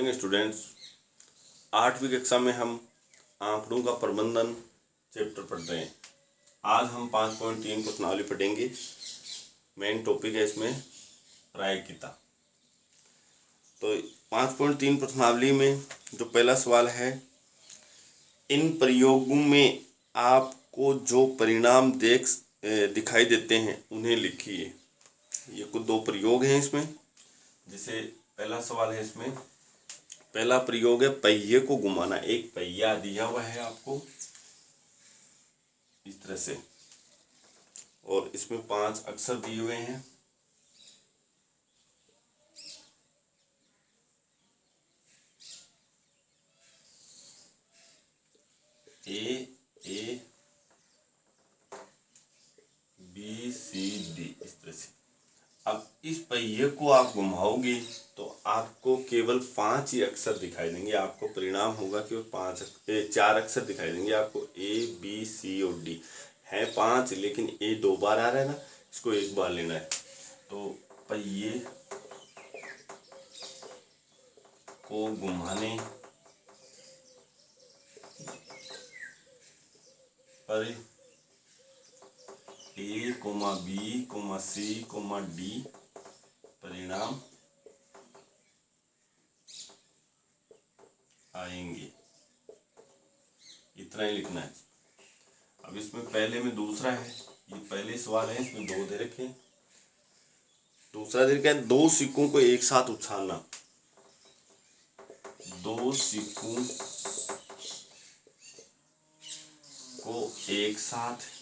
Morning students. 8वीं कक्षा में हम आंकड़ों का प्रबंधन चैप्टर पढ़ रहे हैं। आज हम 5.3 प्रश्नावली पढ़ेंगे। मेन टॉपिक है इसमें प्रायिकता। तो 5.3 प्रश्नावली में जो पहला सवाल है, इन प्रयोगों में आपको जो परिणाम दिखाई देते हैं उन्हें लिखिए। ये कुछ दो प्रयोग हैं इसमें। जैसे पहला सवाल है, इसमें पहला प्रयोग है पहिए को घुमाना। एक पहिया दिया हुआ है आपको इस तरह से, और इसमें 5 अक्षर दिए हुए हैं। ए बी सी डी, इस तरह से। अब इस पहिए को आप घुमाओगे तो आपको केवल 5 ही अक्षर दिखाई देंगे। आपको परिणाम होगा कि 4 अक्षर दिखाई देंगे आपको। ए बी सी और डी है 5, लेकिन ए 2 बार आ रहा है ना, इसको 1 बार लेना है। तो पहिए को घुमाने पर A comma B comma C comma D परिणाम आएंगे, इतना ही लिखना है। अब इसमें पहले में दूसरा है, ये पहले सवाल है, इसमें 2 दे रखे। दूसरा दे रखा है 2 सिक्कों को एक साथ उछालना। 2 सिक्कों को एक साथ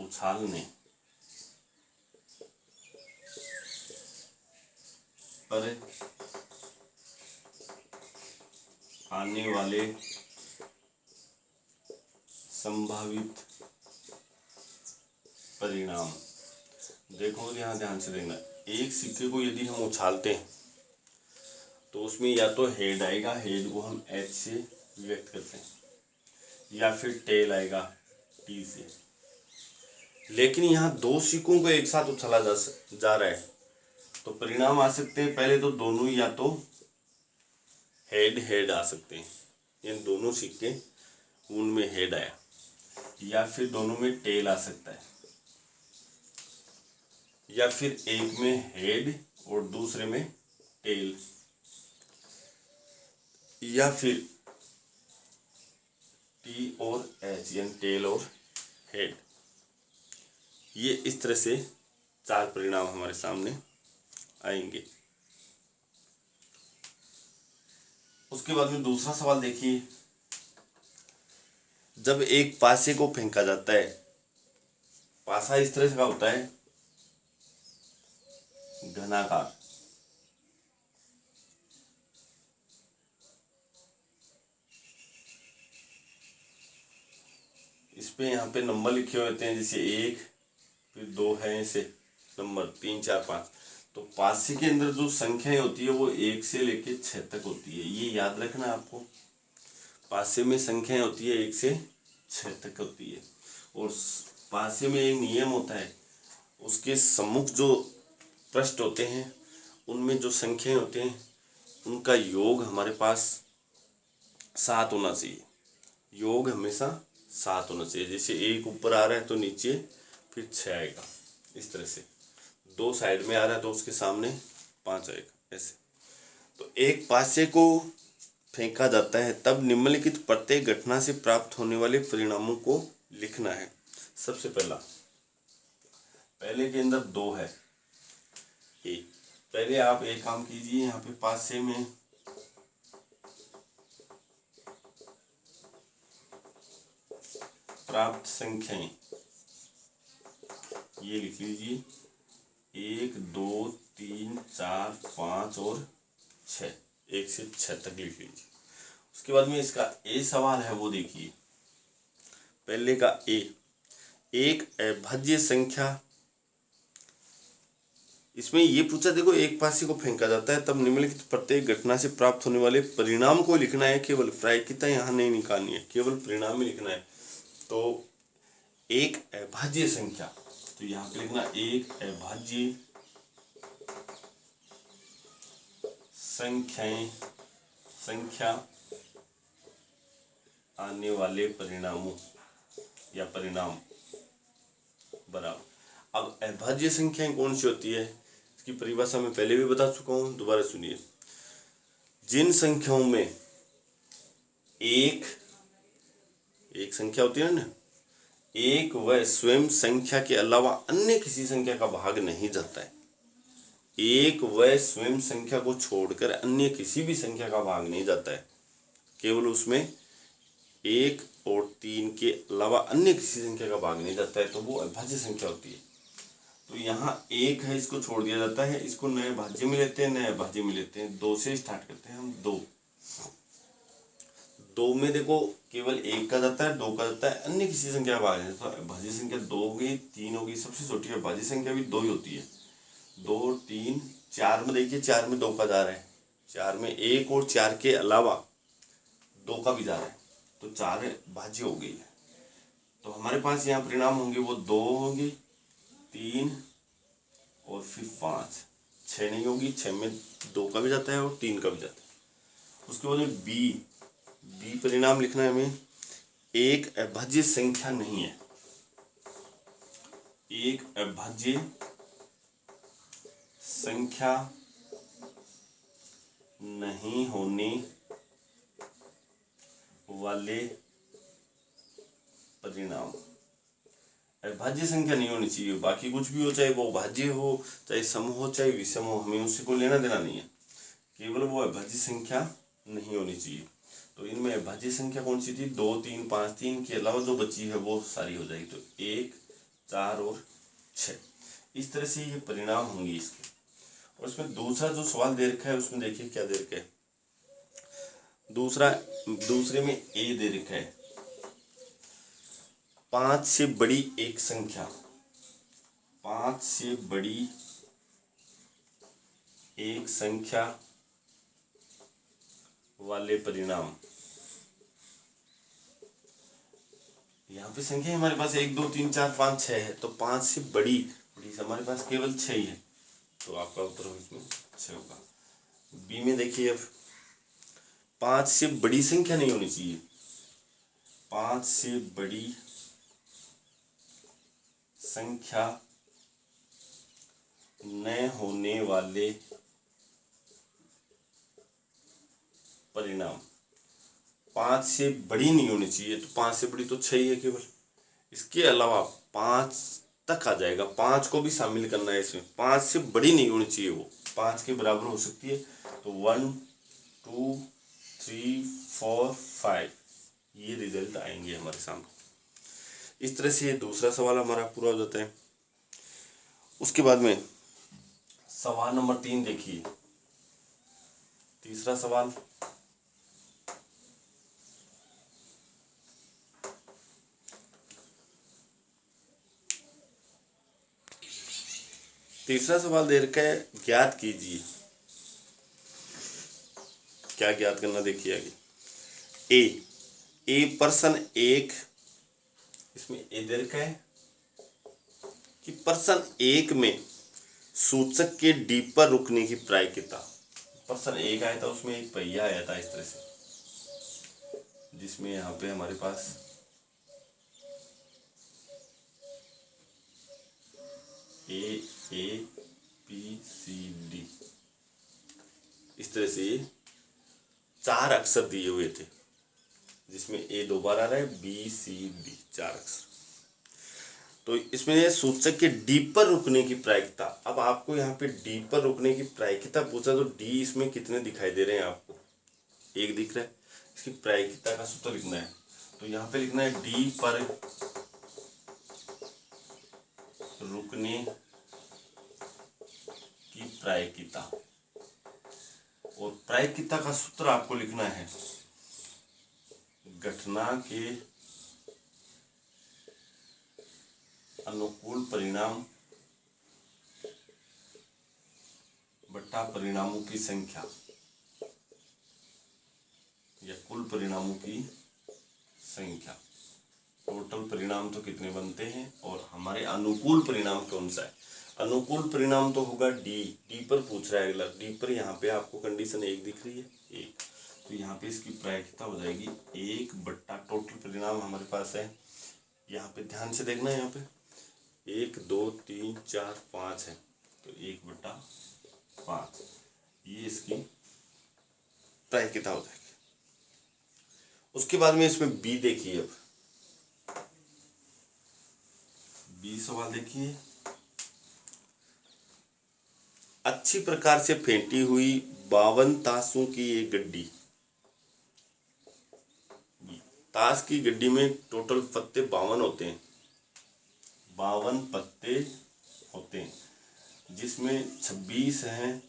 उछालने पर आने वाले संभावित परिणाम। देखो यहाँ ध्यान से देखना, एक सिक्के को यदि हम उछालते हैं तो उसमें या तो हेड आएगा, हेड को हम एच से व्यक्त करते हैं, या फिर टेल आएगा टी से। लेकिन यहाँ 2 सिक्कों को एक साथ उछाला जा रहा है, तो परिणाम आ सकते हैं। पहले तो दोनों या तो हेड आ सकते हैं, इन दोनों सिक्के उनमें हेड आया, या फिर दोनों में टेल आ सकता है, या फिर एक में हेड और दूसरे में टेल, या फिर टी और एच, यानी टेल और हेड। ये इस तरह से 4 परिणाम हमारे सामने आएंगे। उसके बाद में दूसरा सवाल देखिए, जब एक पासे को फेंका जाता है, पासा इस तरह का होता है, घनाकार। इस पे यहाँ पे नंबर लिखे हुए होते हैं, जैसे 1, फिर 2 है, ऐसे नंबर 3 4 5। तो पासे के अंदर जो संख्याएं होती है वो 1 से लेके 6 तक होती है। ये याद रखना आपको। पासे में संख्याएं होती है 1 से 6 तक होती है। और पासे में एक नियम होता है, उसके सम्मुख जो पृष्ठ होते हैं उनमें जो संख्याएं होते हैं उनका योग हमारे पास 7 होना चाहिए। योग हमेशा 7 होना चाहिए। जैसे 1 ऊपर आ रहा है तो नीचे फिर 6 आएगा, इस तरह से। 2 साइड में आ रहा है तो उसके सामने 5 आएगा, ऐसे। तो एक पासे को फेंका जाता है तब निम्नलिखित प्रत्येक घटना से प्राप्त होने वाले परिणामों को लिखना है। सबसे पहले के अंदर 2 है, पहले आप एक काम कीजिए, यहाँ पे पासे में प्राप्त संख्याएं ये लिख लीजिए, 1 2 3 4 5 और 6, 1 से 6 तक लिख लीजिए। उसके बाद में इसका ए सवाल है, वो देखिए। पहले का एक अभाज्य संख्या। इसमें ये पूछा, देखो एक पासे को फेंका जाता है तब निम्नलिखित प्रत्येक घटना से प्राप्त होने वाले परिणाम को लिखना है। केवल प्रायिकता यहाँ नहीं निकालनी है, केवल परिणाम ही लिखना है। तो एक अभाज्य संख्या, तो यहाँ पे लिखना एक अभाज्य संख्या आने वाले परिणामों या परिणाम बराबर। अब अभाज्य संख्याएं कौन सी होती है, इसकी परिभाषा मैं पहले भी बता चुका हूं, दोबारा सुनिए। जिन संख्याओं में एक संख्या होती है ना, एक व स्वयं संख्या के अलावा अन्य किसी संख्या का भाग नहीं जाता है। एक व स्वयं संख्या को छोड़कर अन्य किसी भी संख्या का भाग नहीं जाता है, केवल उसमें एक और 3 के अलावा अन्य किसी संख्या का भाग नहीं जाता है, तो वो अभाज्य संख्या होती है। तो यहाँ एक है, इसको छोड़ दिया जाता है, इसको नए भाज्य में लेते हैं, नए अभाज्य में लेते हैं। 2 से स्टार्ट करते हैं हम। 2 में देखो केवल 1 का जाता है, 2 का जाता है, अन्य किसी संख्या का भाग नहीं। तो अभाज्य संख्या 2 हो गई, 3 हो गई, सबसे छोटी अभाज्य संख्या भी 2 ही होती है। 2, 3, 4 में देखिए 4 में 2 का जा रहा है, 4 में 1 और 4 के अलावा 2 का भी जा रहा है, तो 4 भाज्य हो गई है। तो हमारे पास यहाँ परिणाम होंगे वो 2 होंगे, 3 और फिर 5। 6 नहीं होगी, 6 में 2 का भी जाता है और 3 का भी जाता है। उसके बाद में बी परिणाम लिखना है हमें। एक अभाज्य संख्या नहीं है, एक अभाज्य संख्या नहीं होने वाले परिणाम। अभाज्य संख्या नहीं होनी चाहिए, बाकी कुछ भी हो, चाहे वो भाज्य हो, चाहे सम हो, चाहे विषम हो, हमें उससे कोई लेना देना नहीं है, केवल वो अभाज्य संख्या नहीं होनी चाहिए। तो इनमें अभाज्य संख्या कौन सी थी, 2, 3, 5, 3 के अलावा जो बची है वो सारी हो जाएगी। तो 1, 4 और 6, इस तरह से ये परिणाम होंगे इसके। और उसमें दूसरा जो सवाल दे रखा है उसमें देखिए क्या दे रखा है। दूसरे में ए दे रखा है, 5 से बड़ी एक संख्या, 5 से बड़ी एक संख्या वाले परिणाम। यहाँ पे संख्या हमारे पास 1, 2, 3, 4, 5, 6 है, तो 5 से बड़ी हमारे पास केवल 6 ही है, तो आपका उत्तर इसमें 6 होगा। बी में देखिए, अब 5 से बड़ी संख्या नहीं होनी चाहिए, 5 से बड़ी संख्या न होने वाले परिणाम। 5 से बड़ी नहीं होनी चाहिए, तो 5 से बड़ी तो 6 ही है केवल, इसके अलावा 5 तक आ जाएगा, 5 को भी शामिल करना है इसमें। 5 से बड़ी नहीं होनी चाहिए, वो 5 के बराबर हो सकती है। तो 1, 2, 3, 4, 5 ये रिजल्ट आएंगे हमारे सामने। इस तरह से ये दूसरा सवाल हमारा पूरा हो जाता है। उसके बाद में सवाल नंबर 3 देखिए, तीसरा सवाल। तीसरा सवाल दे रखा है, ज्ञात कीजिए। क्या ज्ञात करना, देखिए आगे। ए पर्सन 1, इसमें ए दे रखा है कि पर्सन 1 में सूचक के डी पर रुकने की प्रायिकता। पर्सन 1 आया था, उसमें एक पहिया आया था इस तरह से, जिसमें यहाँ पे हमारे पास ए बी सी डी इस तरह से 4 अक्षर दिए हुए थे, जिसमें ए 2 बार आ रहा है, बी सी डी 4 अक्षर। तो इसमें ये सूचक के डी पर रुकने की प्रायिकता। अब आपको यहाँ पे डी पर रुकने की प्रायिकता पूछा, तो डी इसमें कितने दिखाई दे रहे हैं आपको, 1 दिख रहा है, इसकी प्रायिकता का सूत्र लिखना है। तो यहाँ पे लिखना है डी पर रुकने की प्रायिकता, और प्रायिकता का सूत्र आपको लिखना है घटना के अनुकूल परिणाम बटा परिणामों की संख्या, या कुल परिणामों की संख्या। टोटल परिणाम तो कितने बनते हैं और हमारे अनुकूल परिणाम कौन सा है। अनुकूल परिणाम तो होगा डी। डी पर पूछ रहा है अगला। डी पर यहाँ पे आपको कंडीशन 1 दिख रही है, 1, तो यहाँ पे इसकी प्रायिकता हो जाएगी 1 बट्टा टोटल परिणाम हमारे पास है। यहाँ पे ध्यान से देखना है, यहाँ पे 1 2 3 4 5 है, तो 1 बट्टा 5 ये इसकी प्रायिकता हो जाएगी। उसके बाद में इसमें बी देखिए। अब बी सवाल देखिए। अच्छी प्रकार से फेंटी हुई 52 ताशों की एक गड्डी। ताश की गड्डी में टोटल पत्ते 52 होते हैं, 52 पत्ते होते हैं, जिसमें 26 हैं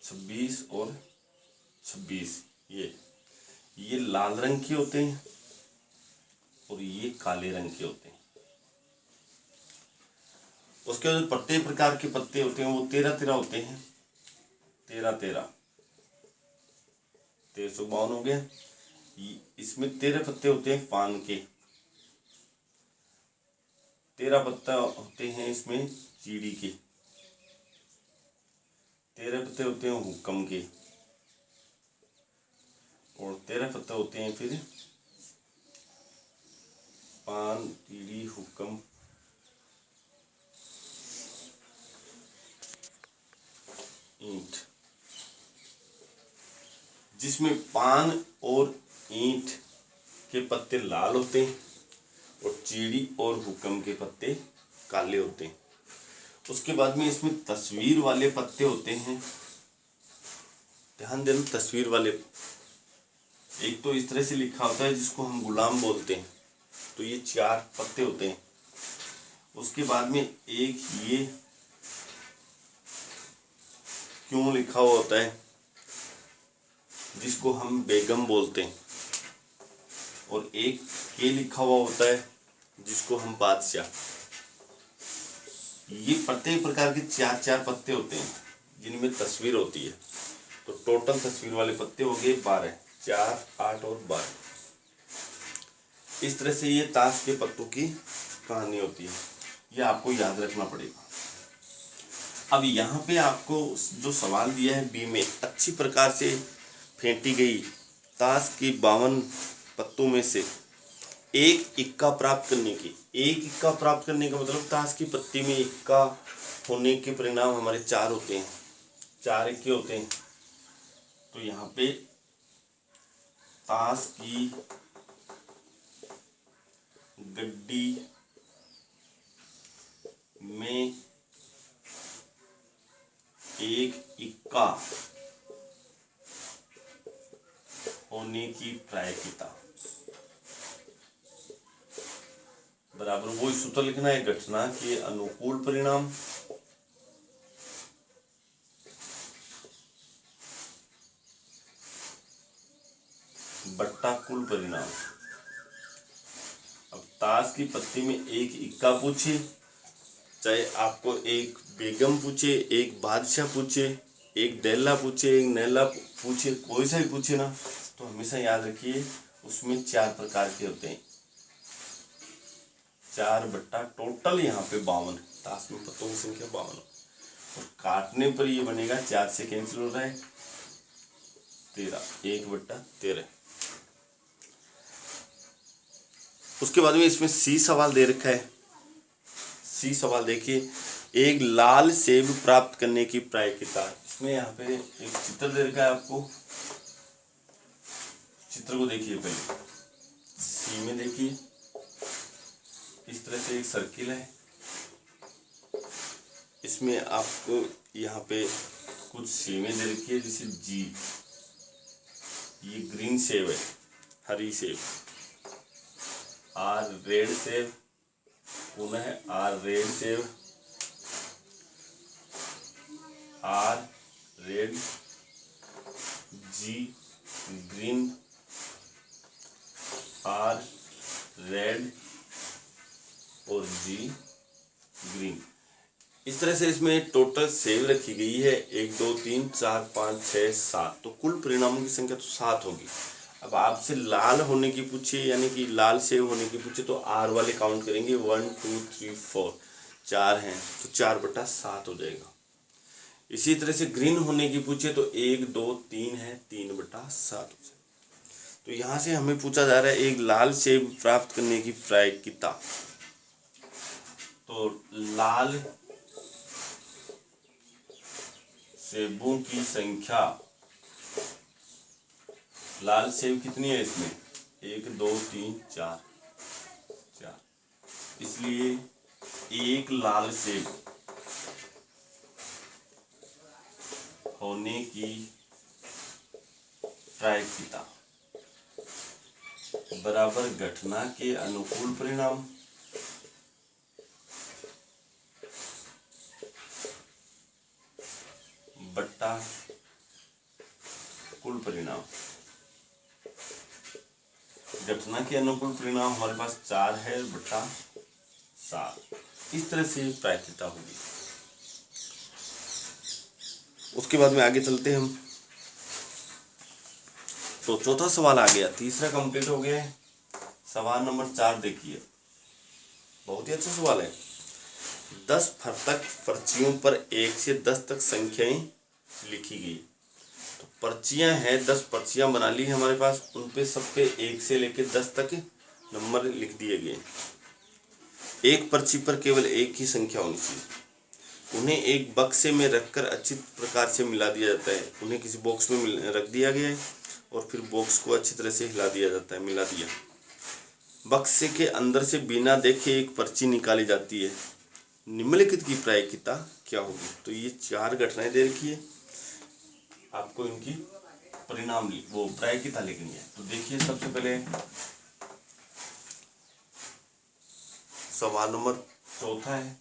26 और 26 ये लाल रंग के होते हैं और ये काले रंग के होते हैं। उसके बाद प्रत्येक प्रकार के पत्ते होते हैं वो 13 होते हैं, 13 1352 हो गया। इसमें 13 पत्ते होते हैं पान के, 13 पत्ता होते हैं इसमें चीड़ी के, 13 पत्ते होते हैं हुक्कम के, और 13 पत्ते होते हैं फिर पान, चीड़ी, हुक्कम, ईंट। जिसमें पान और ईंट के पत्ते लाल होते हैं और चीड़ी और हुक्कम के पत्ते काले होते हैं। उसके बाद में इसमें तस्वीर वाले पत्ते होते हैं, ध्यान देना तस्वीर वाले। एक तो इस तरह से लिखा होता है जिसको हम गुलाम बोलते हैं, तो ये 4 पत्ते होते हैं। उसके बाद में एक ये क्यों लिखा हुआ होता है जिसको हम बेगम बोलते हैं, और एक के लिखा हुआ होता है जिसको हम बादशाह। ये प्रत्येक प्रकार के 4 पत्ते होते हैं जिनमें तस्वीर होती है। तो टोटल तस्वीर वाले पत्ते हो गए 12, 4 8 और 12। इस तरह से ये ताश के पत्तों की कहानी होती है, ये आपको याद रखना पड़ेगा। अब यहाँ पे आपको जो सवाल दिया है बी में, अच्छी प्रकार से फेंटी गई ताश की 52 पत्तों में से एक इक्का प्राप्त करने की। एक इक्का प्राप्त करने का मतलब ताश की पत्ती में इक्का होने के परिणाम हमारे 4 होते हैं, 4 इक्के होते हैं। तो यहाँ पे ताश की गड्डी में एक इक्का होने की प्रायिकता बराबर वो सूत्र लिखना है, घटना के अनुकूल परिणाम बट्टा कुल परिणाम। अब ताश की पत्ती में एक इक्का पूछे, चाहे आपको एक बेगम पूछे, एक बादशाह पूछे, एक दैला पूछे, एक नैला पूछे, कोई सा भी पूछे ना, तो हमेशा याद रखिए उसमें 4 प्रकार के होते हैं। 4 बट्टा टोटल यहाँ पे 52, ताश में पत्तों की संख्या 52, और काटने पर ये बनेगा 4 से कैंसिल हो रहा है 13, 1 बट्टा 13। उसके बाद में इसमें सी सवाल दे रखा है। सी सवाल देखिए, एक लाल सेब प्राप्त करने की प्रायिकता। इसमें यहाँ पे एक चित्र दे रखा है आपको, चित्र को देखिए पहले। सी में देखिए इस तरह से एक सर्किल है, इसमें आपको यहाँ पे कुछ सेवें दे रखी है, जैसे जी, ये ग्रीन सेब है, हरी सेब, आर रेड सेब, पुनः आर रेड सेब, R red, G green, R red और जी ग्रीन। इस तरह से इसमें टोटल सेव रखी गई है 1 2 3 4 5 6 7, तो कुल परिणामों की संख्या तो 7 होगी। अब आपसे लाल होने की पूछे, यानी कि लाल सेव होने की पूछे, तो आर वाले काउंट करेंगे 1 2 3 4, 4 हैं तो 4/7 हो जाएगा। इसी तरह से ग्रीन होने की पूछे तो 1 2 3 है, 3/7 हो जाएगा। तो यहाँ से हमें पूछा जा रहा है एक लाल सेब प्राप्त करने की प्रायिकता। तो लाल सेबों की संख्या, लाल सेब कितनी है इसमें, 1 2 3 4, इसलिए एक लाल सेब होने की प्रायिकता बराबर घटना के अनुकूल परिणाम बट्टा कुल परिणाम। घटना के अनुकूल परिणाम हमारे पास 4 है बट्टा 7। इस तरह से प्रायिकता होगी। उसके बाद में आगे चलते हैं हम। तो चौथा सवाल आ गया, तीसरा कंप्लीट हो गया है। सवाल नंबर 4 देखिए, बहुत ही अच्छा सवाल है। 10 फर्तक पर्चियों पर 1 से 10 तक संख्याएं लिखी गई। तो पर्चियां हैं, 10 पर्चियां बना ली है हमारे पास, उन पे सब पे 1 से लेकर 10 तक नंबर लिख दिए गए। एक पर्ची पर केवल एक ही संख्या होनी चाहिए। उन्हें एक बक्से में रखकर अच्छी प्रकार से मिला दिया जाता है। उन्हें किसी बॉक्स में रख दिया गया है और फिर बॉक्स को अच्छी तरह से हिला दिया जाता है, मिला दिया। बक्से के अंदर से बिना देखे एक पर्ची निकाली जाती है। निम्नलिखित की प्रायिकता क्या होगी। तो ये 4 घटनाएं दे रखी है, आपको इनकी परिणाम वो प्रायिकता लिखनी है। तो देखिए सबसे पहले सवाल नंबर 4 है।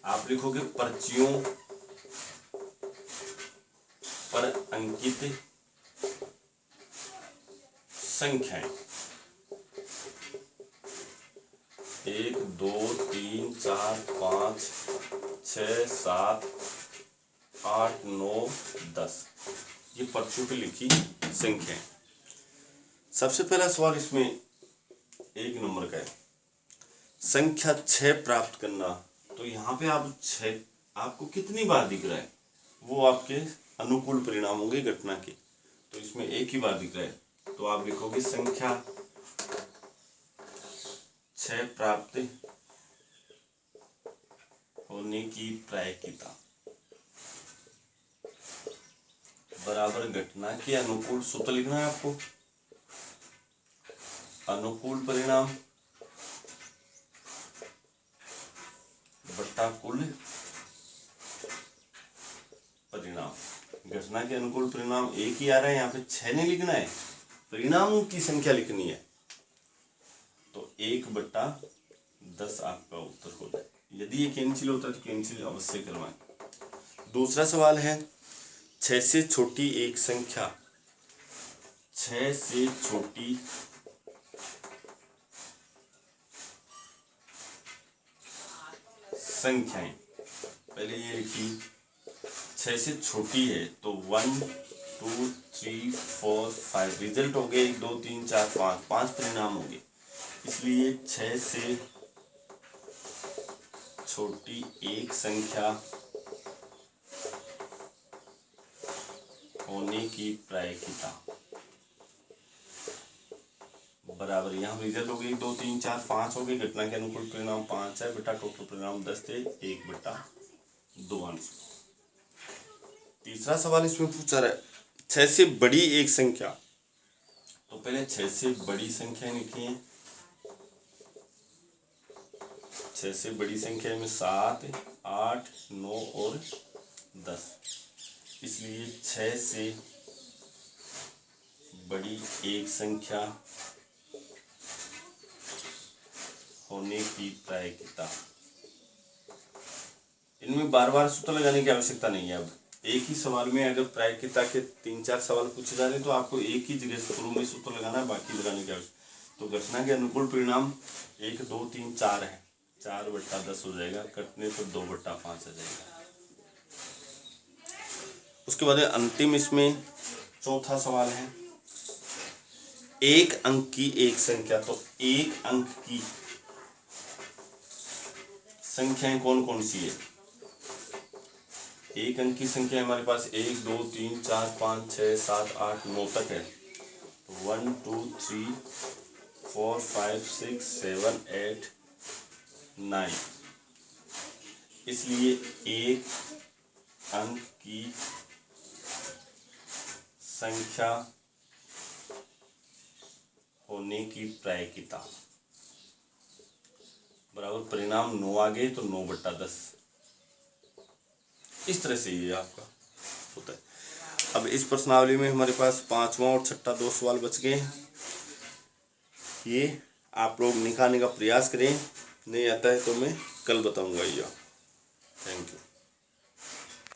आप लिखोगे पर्चियों पर अंकित संख्याएं 1 2 3 4 5 6 7 8 9 10, ये पर्चियों पे लिखी संख्याएं। सबसे पहला सवाल इसमें 1 नंबर का है, संख्या 6 प्राप्त करना। तो यहाँ पे आप 6 आपको कितनी बार दिख रहा है, वो आपके अनुकूल परिणाम होंगे घटना के। तो इसमें 1 ही बार दिख रहा है, तो आप लिखोगे संख्या 6 प्राप्त होने की प्रायिकता बराबर घटना के अनुकूल, सूत्र लिखना है आपको, अनुकूल परिणाम बट्टा कुल परिणाम। घटना के अनुकूल परिणाम 1 ही आ रहा है, यहाँ पे 6 नहीं लिखना है, परिणामों की संख्या लिखनी है। तो 1/10 आपका उत्तर हो जाए। यदि ये कैंसिल होता है तो कैंसिल अवश्य करवाएं। दूसरा सवाल है, 6 से छोटी एक संख्या, 6 से छोटी संख्याएं, पहले ये लिखी 6 से छोटी है तो 1 2 3 4 5 रिजल्ट हो गए, 1 2 3 4 5, 5 परिणाम होंगे। इसलिए 6 से छोटी एक संख्या होने की प्रायिकता बराबर, यहाँ रिजल्ट हो गई 2 3 4 5 हो गई। घटना के अनुकूल परिणाम 5 है बेटा, टोटल परिणाम 10 थे, 1/2 आंसर। तीसरा सवाल इसमें पूछा रहा है, 6 से बड़ी एक संख्या। तो पहले 6 से बड़ी संख्या लिखी है। 6 से बड़ी संख्या में 7 8 9 और 10, इसलिए 6 से बड़ी एक संख्या होने की प्रायिकता। इनमें बार बार सूत्र लगाने की आवश्यकता नहीं है। अब एक ही सवाल में अगर प्रायिकता के 3 4 सवाल पूछे जा रहे हैं तो आपको एक ही जगह शुरू में सूत्र लगाना है, बाकी लगाने की आवश्यकता। तो घटना के अनुकूल परिणाम 1 2 3 4 है, 4/10 हो जाएगा, कटने पर 2/5 आ जाएगा। उसके बाद अंतिम इसमें चौथा सवाल है, एक अंक की एक संख्या। तो एक अंक की संख्याएं कौन कौन सी है? एक अंक की संख्या हमारे पास 1 2 3 4 5 6 7 8 9 तक है। 1 2 3 4 5 6 7 8 9, इसलिए एक अंक की संख्या होने की प्रायिकता बराबर परिणाम 9 आ गए तो 9/10। इस तरह से ये आपका होता है। अब इस प्रश्नावली में हमारे पास 5वां और छठा 2 सवाल बच गए हैं। ये आप लोग निकालने का प्रयास करें, नहीं आता है तो मैं कल बताऊंगा ये। Thank you.